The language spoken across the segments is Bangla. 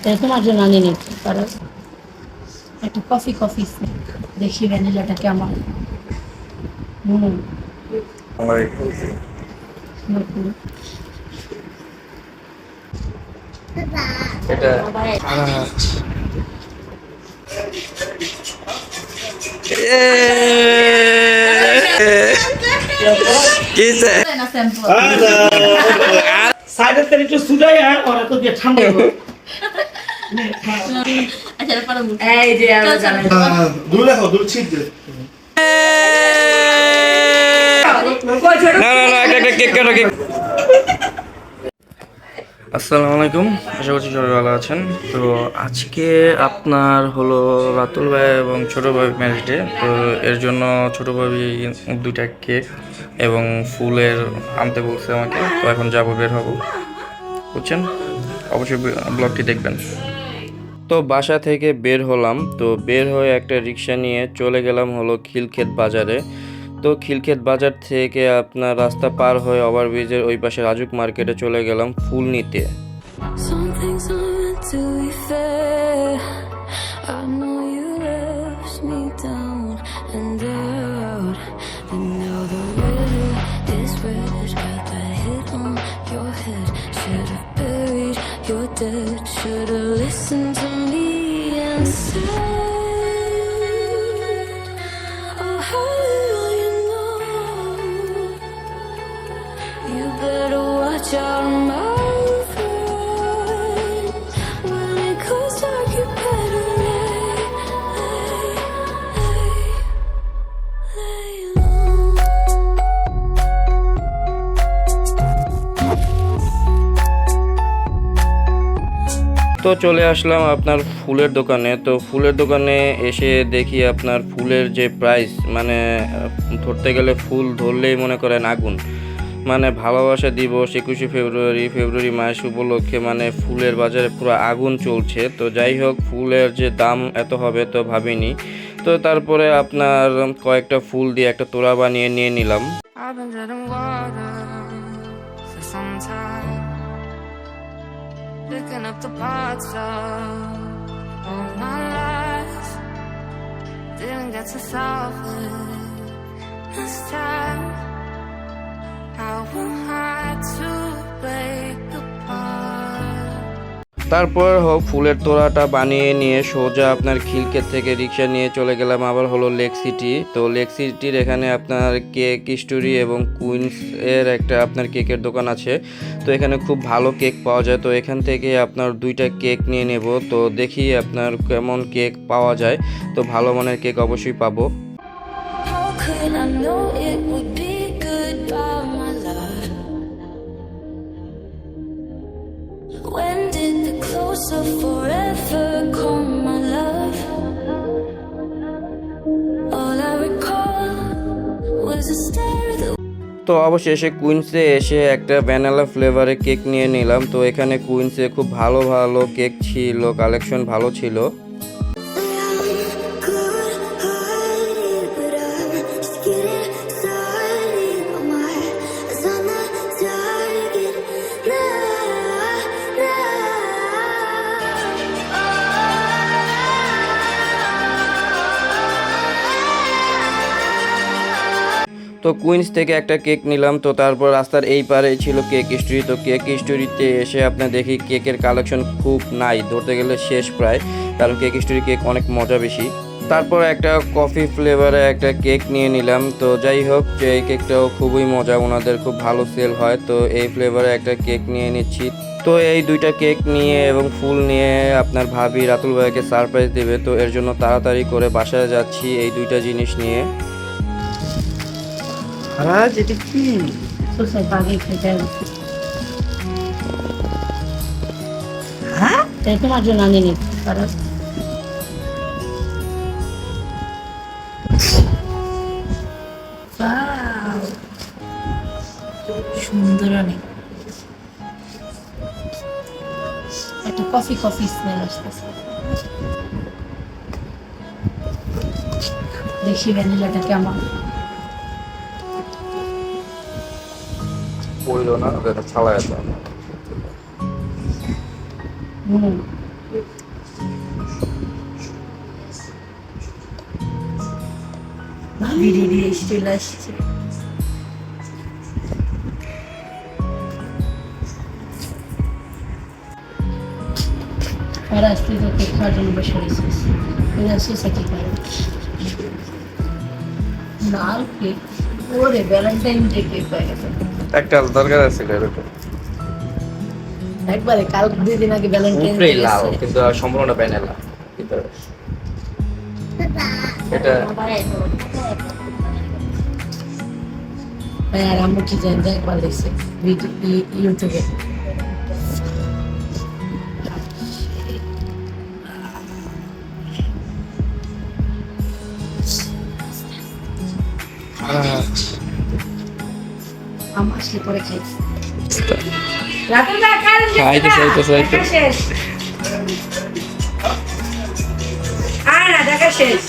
তাহলে তোমার জন্য আনিয়ে নিচ্ছি, কারণ একটা কফি কফি দেখি ভ্যানিলাটা কেমন। হুম, নতুন। এটা কিসে সাইডের থেকে একটু সুদাই আর ওরা তো দিয়ে ঠান্ডা হবে। এই যে আমরা জানাই দূর দেখো, দূর ছিট দে। না না না একটা কেক কাটো কেক। আসসালামু আলাইকুম, আশা করছি সবাই ভালো আছেন। তো আজকে আপনার হলো রাতুল ভাই এবং ছোটো ভাই ম্যারেজ ডে। তো এর জন্য ছোটো ভাই দুইটা কেক এবং ফুলের আনতে বলছে আমাকে। তো এখন যাবো, বের হবো, বুঝছেন। অবশ্যই ব্লগটি দেখবেন। তো বাসা থেকে বের হলাম, তো বের হয়ে একটা রিক্সা নিয়ে চলে গেলাম হলো খিলক্ষেত বাজারে। তো খিলক্ষেত বাজার থেকে আপনার রাস্তা পার হয়ে ওভারব্রিজের ওই পাশে রাজুক মার্কেটে চলে গেলাম ফুল নিতে। Some things aren't meant to be fair. I know you left me down and out, and now the river is red. Got that hit on your head. Should have buried your dead. Should have listened to me and said, oh, how little you know. You better watch out, my তো চলে আসলাম আপনার ফুলের দোকানে। তো ফুলের দোকানে এসে দেখি আপনার ফুলের যে প্রাইস, মানে ধরতে গেলে ফুল ধরলেই মনে করেন আগুন। মানে ভালোবাসা দিবস 21শে ফেব্রুয়ারি মাস উপলক্ষে মানে ফুলের বাজারে পুরো আগুন চলছে। তো যাই হোক, ফুলের যে দাম এত হবে তো ভাবিনি। তো তারপরে আপনার কয়েকটা ফুল দিয়ে একটা তোড়া বানিয়ে নিয়ে নিলাম। Picking up the parts of all my life, didn't get to solve it this time. How am I to break apart? তারপর ফুলের তোড়াটা বানিয়ে নিয়ে সোজা আপনার খিলক্ষেত থেকে রিক্সা নিয়ে চলে গেলাম আবার হলো লেক সিটি। তো লেক সিটির এখানে আপনার কেক স্টোরি এবং কুইন্স এর একটা আপনার কেকের দোকান আছে। তো এখানে খুব ভালো কেক পাওয়া যায়। তো এখান থেকে আপনার দুইটা কেক নিয়ে নেব। তো দেখি আপনার কেমন কেক পাওয়া যায়। তো ভালো মানের কেক অবশ্যই পাবো। How could I know it would be goodbye, my love? When did the close of forever come, my love? All I recall was a stare that তো অবশেষে কুইন্সে এসে একটা ভ্যানিলা ফ্লেভারের কেক নিয়ে নিলাম। তো এখানে কুইন্সে খুব ভালো ভালো কেক ছিল, কালেকশন ভালো ছিল। তো কুইন্স থেকে একটা কেক নিলাম। তো তারপর রাস্তার এই পারে ছিল কেক স্টোরি। তো কেক স্টোরিতে এসে আপনার দেখি কেকের কালেকশন খুব নাই, ধরতে গেলে শেষ প্রায়, কারণ কেক স্টোরি কেক অনেক মজা বেশি। তারপর একটা কফি ফ্লেভারে একটা কেক নিয়ে নিলাম। তো যাই হোক, যে এই কেকটাও খুবই মজা, ওনাদের খুব ভালো সেল হয়। তো এই ফ্লেভারে একটা কেক নিয়ে নিচ্ছি। তো এই দুইটা কেক নিয়ে এবং ফুল নিয়ে আপনার ভাবি রাতুল ভাইকে সারপ্রাইজ দেবে। তো এর জন্য তাড়াতাড়ি করে বাসায় যাচ্ছি এই দুইটা জিনিস নিয়ে। আজ এটা কি? সোসাই পাগে খেতে হ্যাঁ, তাহলে তোমার জন্য আনিয়ে নিচ্ছি, কারণ সুন্দর অনেক। একটা কফি কফি স্মেল আসতেছে, দেখি ভ্যানিলাটা কেমন। পড়লো না, ছাড়া হুম, ভিডিও দিয়ে চলে আসছে। আর আসতে তো কেক খাওয়ার জন্য বসে রয়েছিস, আসছে কি করে না কেক, ওরে ভ্যালেন্টাইন ডে কেক হয়ে গেছে একটা দরকার আছে এরকম একবারে। কাল 2 দিন আগে ভ্যালেন্টাইন ডে লাল, কিন্তু সম্পূর্ণটা প্যানেল ভিতরে এটা আর আম্মু কি জানি একবার দেখছে ইউটিউবে। আম্মু আসলে পরে খাইছি। রাতের বেলা খাইতে শেষ আর না দেখা শেষ।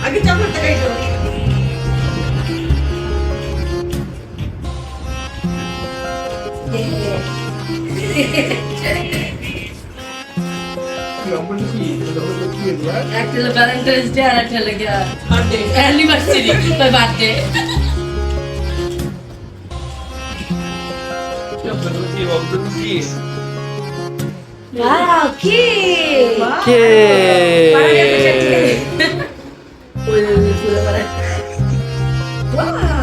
আগে চকলেটটা খাইতো। একটা ভ্যালেন্টাইন্স ডে আর একটা লাগে anniversary birthday. Wow, cake! Wow!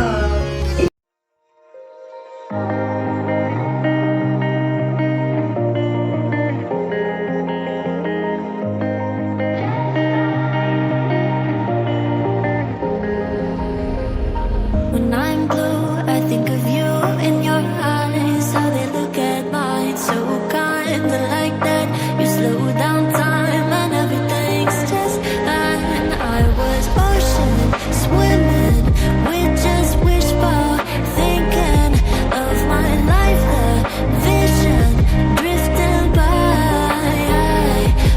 When I'm blue, I think of you in your eyes. How they look at mine, so kinda like that. You slow down time and everything's just fine. I was ocean swimming with just wishful thinking of my life, the vision drifting by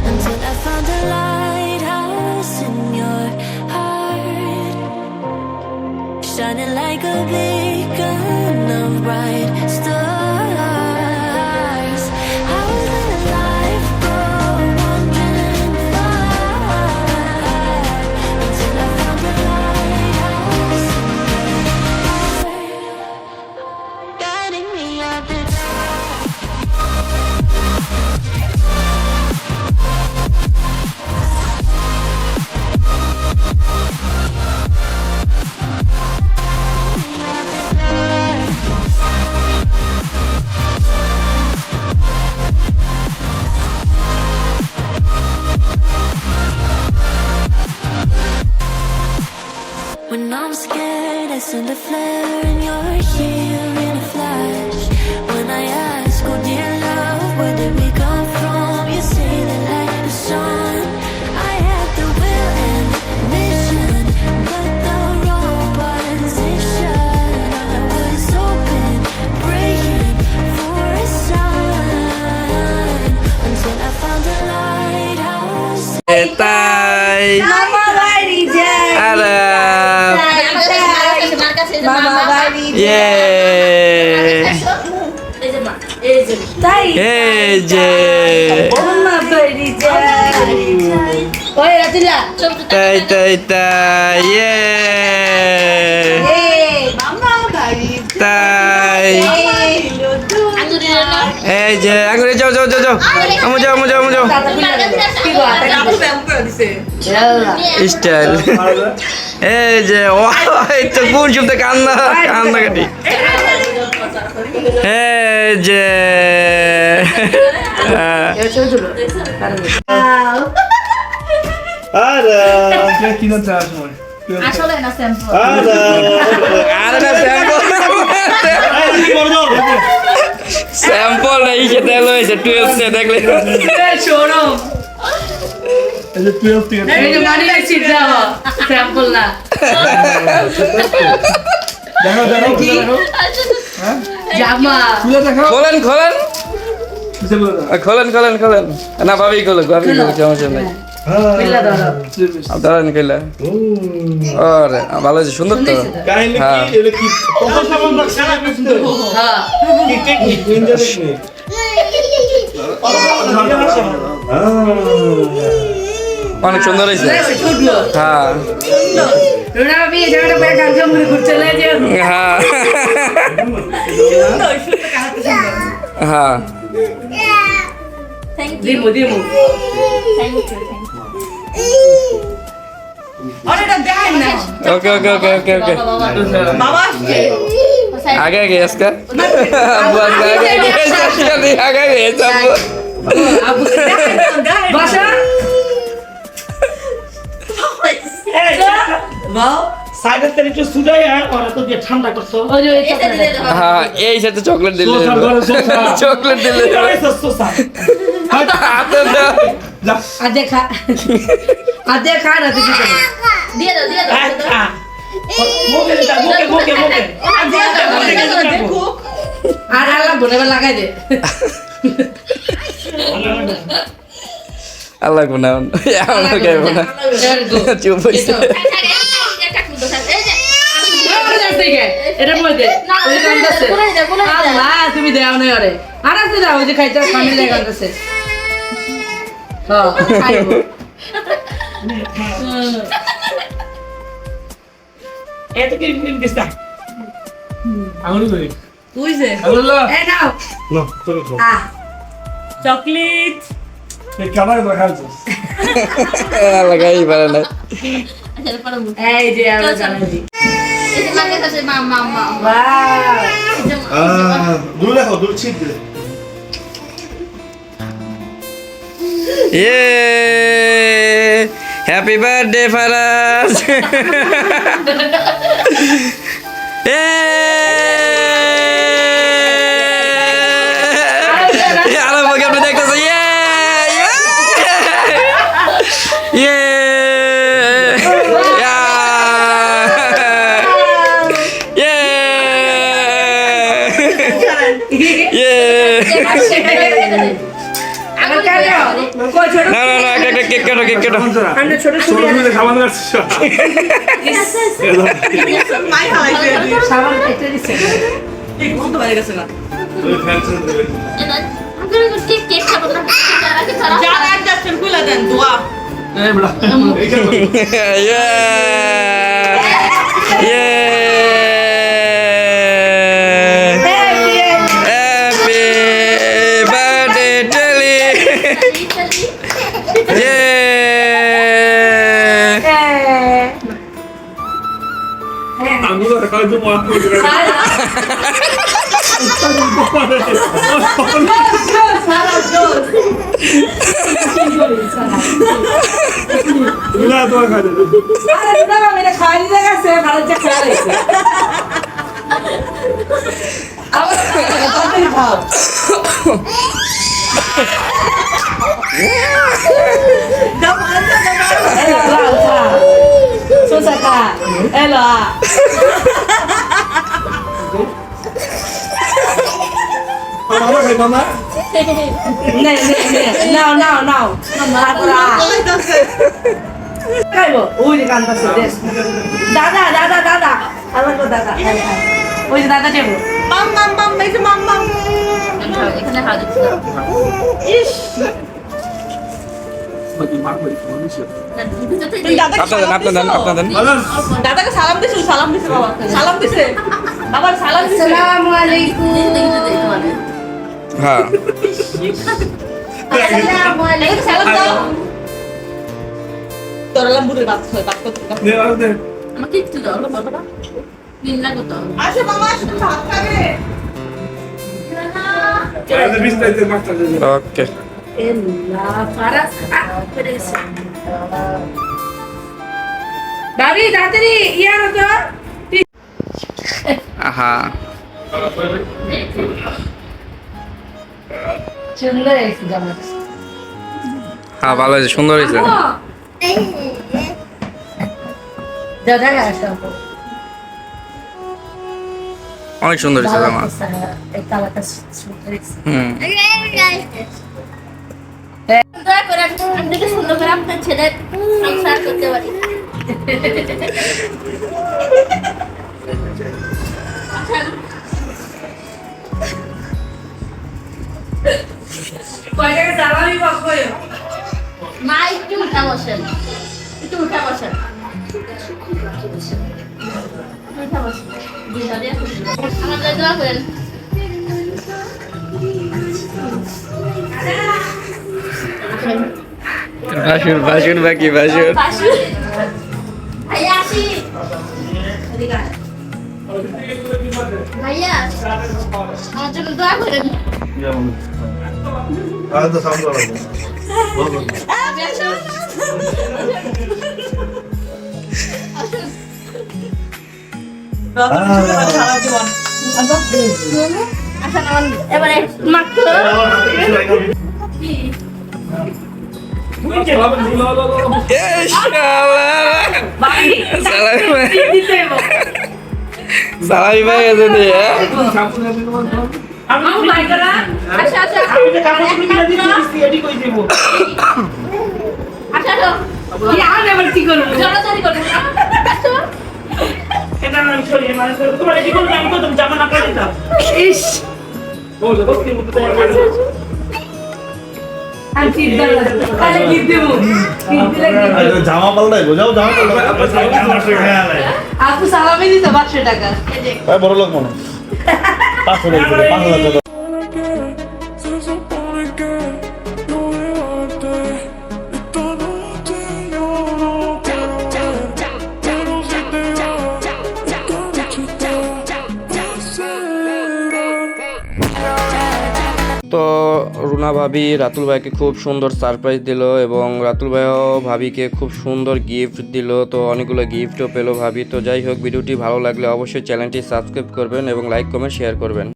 until I found a lighthouse in your heart, shining like a beacon of bright stars. I was in a life wandering far until I found a lighthouse in your heart, guiding me out the when I'm scared, I send a flare and you're here in a flash. When I ask, oh dear love, where did we come from? You say the light is on. I had the will and mission, but the wrong position. I was open, praying for a sign until I found a lighthouse. তাই আরাম তাই এই যে ওই রাতিলা তাই তাই তাই তাই এই যে আঙ্গুরে যাও যাও যাও যাও আমু যাও আমু যাও আমু যাও রাতুল ব্যায়াম করে দিছে স্টাইল এই যে ও এই তো কোন শব্দ কান্না কান্না কাটি এই যে আরে আসলে না স্যাম্পল আরে না স্যাম্পল নাই খেতে হয়েছে 12 তে দেখলে শোরুম এই যে 12 থেকে এই যে মানি লাগছি দাও স্যাম্পল না দেখো দেখো দেখো জামা তুলে দেখো খোলেন খোলেন বুঝে খোলেন খোলেন খোলেন না ভাবি খোলো ভাবি খোলো সমস্যা নাই বিল্লা দাও দাঁড়ান কইলা আরে ভালো আছে সুন্দর তো কাহিনী হ্যাঁ। কি এটা কি কত সামান বাক্স না কিন্তু হ্যাঁ কি টেকনিক নিনজা টেকনিক অনেক সুন্দর হয়েছে হ্যাঁ রুনা ভাবি এই জায়গাটা পরে গান জমরে ঘুরতে লাগে হ্যাঁ সুন্দর সুন্দর কাহাতে সুন্দর হ্যাঁ দিমু দিমু আরে এটা দেখেন না ওকে ওকে ওকে ওকে ওকে বাবা আসছে आगे आगे इसका अबू आगे आगे आगे आगे सब বাসা বাও সাইডের থেকে একটু সুজাই আর ওরা তো দিয়ে ঠান্ডা করছো ওই যে এই চকলেট हाँ यही से तो चॉकलेट दिले सोसा घरे सोसा चॉकलेट दिले এই সোসা आता था যা আদে খা না তুই দিয়ে দাও খা মোকে দা মোকে দেখো আর আল্লাহ বনে লাগাই দে अल्लाह को ना यार क्या बोला चुप हो এটা মধ্যে ওই কান্দাছে আল্লাহ তুমি দেও না আরে আর আছে না ওই যে খাইতে ফামিলি কান্দাছে হ্যাঁ খাইবো এত কি দিস্তা আঙুলি ধরি তুই যে আল্লাহ এই নাও না তোর তো আ চকলেট এই ক্যামেরা দেখাচ্ছিস लगाई पर ना এই যে আমরা জানি ওয়াও দূর দেখো দূর ছিট দে ये हैप्पी बर्थडे फराज यार वो क्या देखते हो ये আগে কেন কই ছোট না না না কেক কাটো কেক কাটো আমরা ছোট ছোট মিলে খাবার খাচ্ছিস মাই হালাইছে সাবান কেটে দিছে ঠিক মতো হয়ে গেছে না ওই ফ্যান্সি দিবে যারা অ্যাডজাস্টমেন্ট খুলে দেন দোয়া এই বড়া এইখানে ये हैप्पी बर्थडे टली ये আঙুল রাখা তো মা করে না তো খা দে আরে দাদা মেরে খাই দিয়ে গেছে ভালো চা খাই দিছে আবার তাড়াতাড়ি খাও Susaka, Ella. মামা খাই মামা Now. Matra. খাইবো ওই যে কান্দাছে দেখ দাদা আল্লাহ গো দাদা ওই যে দাদা দেবো মাম মাম মাম এই যে মাম মাম এখানে হাত দিতে ইস তুই দাদাকে আপনাদের দাদাকে সালাম দিছে বাবা সালাম দিছে বাবার সালাম দিছে আসসালামু আলাইকুম হ্যাঁ সালাম দাও তোর লাম্বুরের বাপ হয় বাপ কত নে আর দে আমাকে একটু দাও বাবা দিন লাগো তো আসো মামা আসো ভাত খাবে আর দে বিস্তারিত মাস্টার দে ওকে এল্লা ফারাস পেরেছে দাদি তাড়াতাড়ি ইয়ার তো আহা সুন্দর হয়েছে জামাটা হ্যাঁ ভালো হয়েছে সুন্দর হয়েছে দাদা আসো অনেক সুন্দর হয়েছে জামা এই কালারটা সুন্দর হয়েছে হুম দয়া করে আমি দেখে সুন্দর করে আপনার ছেলের সংসার করতে পারি কয় টাকা জ্বালানি বসবো মা একটু উঠা বসেন একটু উঠা বসেন উঠা বসেন আমাদের দোয়া করেন বাসুর বাসুর বাকি বাসুর পাশে ভাইয়া আসি ভাইয়া আমার জন্য দোয়া করেন আর তো সাউন্ড করা বলো সারা জীবন আসেন আমার এবারে মাত্র সালামি ভাই গেছে দিয়ে আমি মাই করা আচ্ছা আচ্ছা আচ্ছা তো ইয়ার এবার কি করব জড়াজড়ি করুন আচ্ছা ইস আমি ঠিক দাঁড়া তাহলে কি দেব কি দিলে কি জামা পাল্টাই বোঝাও জামা পাল্টাই আপু সালামি দিতে 500 টাকা বড় লোক মনে 500 টাকা 5,000 টাকা তো রুনা ভাবি রাতুল ভাইকে খুব সুন্দর সারপ্রাইজ দিল এবং রাতুল ভাইও ভাবিকে খুব সুন্দর গিফট দিল। তো অনেকগুলো গিফটও পেলো ভাবি। তো যাই হোক, ভিডিওটি ভালো লাগলে অবশ্যই চ্যানেলটি সাবস্ক্রাইব করবেন এবং লাইক কমেন্ট শেয়ার করবেন।